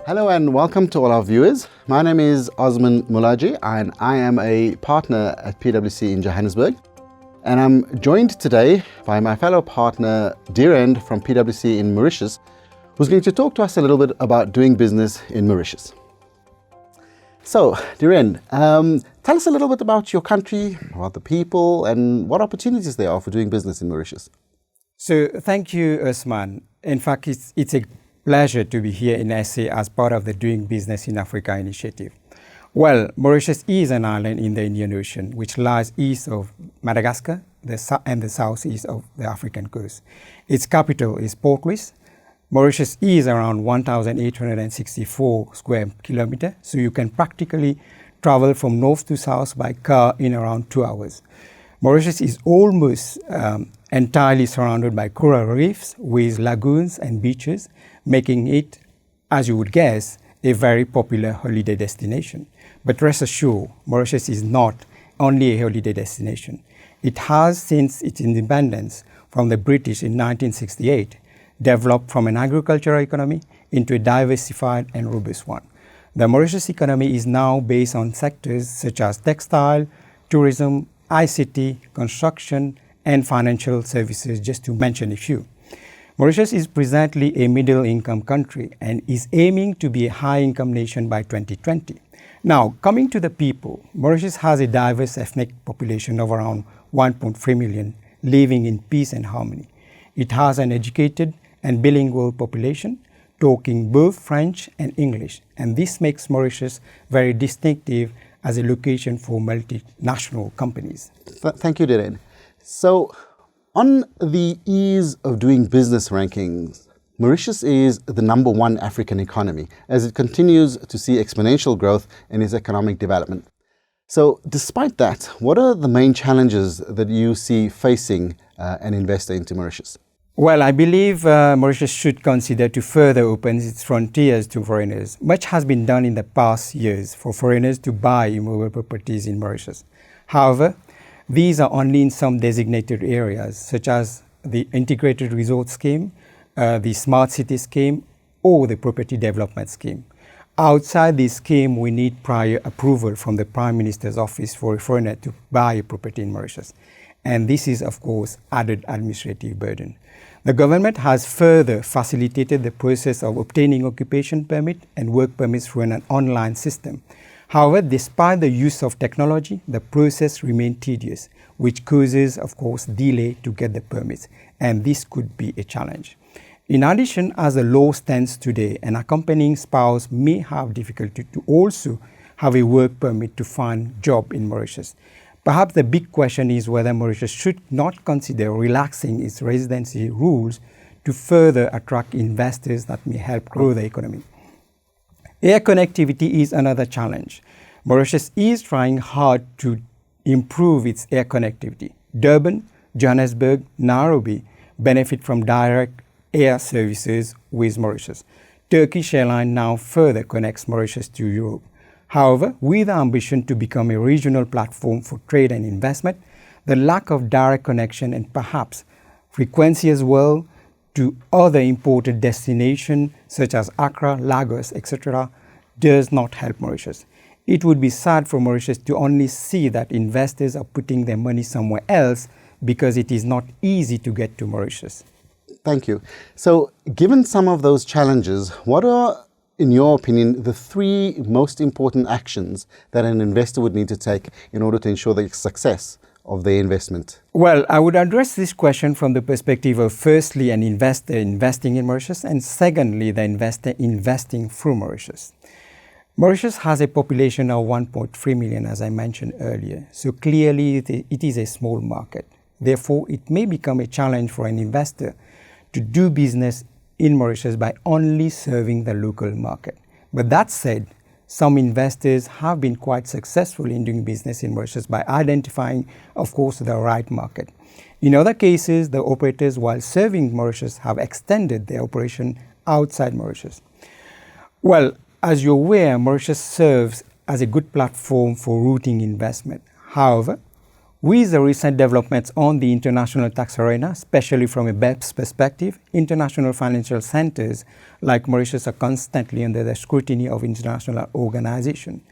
Hello and welcome to all our viewers. My name is Osman Mulaji and I am a partner at PwC in Johannesburg. And I'm joined today by my fellow partner Dhirend from PwC in Mauritius, who's going to talk to us a little bit about doing business in Mauritius. So Dhirend, tell us a little bit about your country, about the people and what opportunities there are for doing business in Mauritius. So thank you, Osman. In fact, it's a pleasure to be here in SA as part of the Doing Business in Africa initiative. Well, Mauritius is an island in the Indian Ocean, which lies east of Madagascar and the southeast of the African coast. Its capital is Port Louis. Mauritius is around 1,864 square kilometers, so you can practically travel from north to south by car in around 2 hours. Mauritius is almost entirely surrounded by coral reefs with lagoons and beaches, making it, as you would guess, a very popular holiday destination. But rest assured, Mauritius is not only a holiday destination. It has, since its independence from the British in 1968, developed from an agricultural economy into a diversified and robust one. The Mauritius economy is now based on sectors such as textile, tourism, ICT, construction, and financial services, just to mention a few. Mauritius is presently a middle-income country and is aiming to be a high-income nation by 2020. Now, coming to the people, Mauritius has a diverse ethnic population of around 1.3 million living in peace and harmony. It has an educated and bilingual population talking both French and English, and this makes Mauritius very distinctive as a location for multinational companies. Thank you, Dhirend. So, on the ease of doing business rankings, Mauritius is the #1 African economy as it continues to see exponential growth in its economic development. So, despite that, what are the main challenges that you see facing an investor into Mauritius? Well, I believe Mauritius should consider to further open its frontiers to foreigners. Much has been done in the past years for foreigners to buy immovable properties in Mauritius. However, these are only in some designated areas, such as the Integrated Resort Scheme, the Smart City Scheme, or the Property Development Scheme. Outside this scheme, we need prior approval from the Prime Minister's office for a foreigner to buy a property in Mauritius. And this is, of course, added administrative burden. The government has further facilitated the process of obtaining occupation permit and work permits through an online system. However, despite the use of technology, the process remains tedious, which causes, of course, delay to get the permits, and this could be a challenge. In addition, as the law stands today, an accompanying spouse may have difficulty to also have a work permit to find job in Mauritius. Perhaps the big question is whether Mauritius should not consider relaxing its residency rules to further attract investors that may help grow the economy. Air connectivity is another challenge. Mauritius is trying hard to improve its air connectivity. Durban, Johannesburg, Nairobi benefit from direct air services with Mauritius. Turkish Airlines now further connects Mauritius to Europe. However, with the ambition to become a regional platform for trade and investment, the lack of direct connection and perhaps frequency as well to other important destinations such as Accra, Lagos, etc. does not help Mauritius. It would be sad for Mauritius to only see that investors are putting their money somewhere else because it is not easy to get to Mauritius. Thank you. So, given some of those challenges, what are, in your opinion, the 3 most important actions that an investor would need to take in order to ensure the success of their investment? Well, I would address this question from the perspective of firstly an investor investing in Mauritius and secondly the investor investing through Mauritius. Mauritius has a population of 1.3 million, as I mentioned earlier, so clearly it is a small market. Therefore, it may become a challenge for an investor to do business in Mauritius by only serving the local market. But that said, some investors have been quite successful in doing business in Mauritius by identifying, of course, the right market. In other cases, the operators, while serving Mauritius, have extended their operation outside Mauritius. Well, as you're aware, Mauritius serves as a good platform for routing investment. However, With the recent developments on the international tax arena, especially from a BEPS perspective, international financial centers like Mauritius are constantly under the scrutiny of international organizations.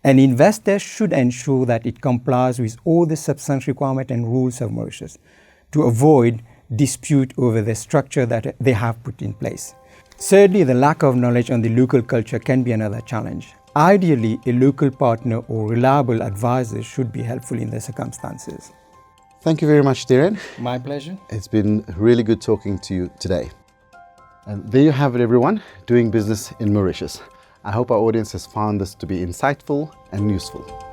And investors should ensure that it complies with all the substance requirements and rules of Mauritius to avoid dispute over the structure that they have put in place. Thirdly, the lack of knowledge on the local culture can be another challenge. Ideally, a local partner or reliable advisor should be helpful in the circumstances. Thank you very much, Dhiren. My pleasure. It's been really good talking to you today. And there you have it, everyone, doing business in Mauritius. I hope our audience has found this to be insightful and useful.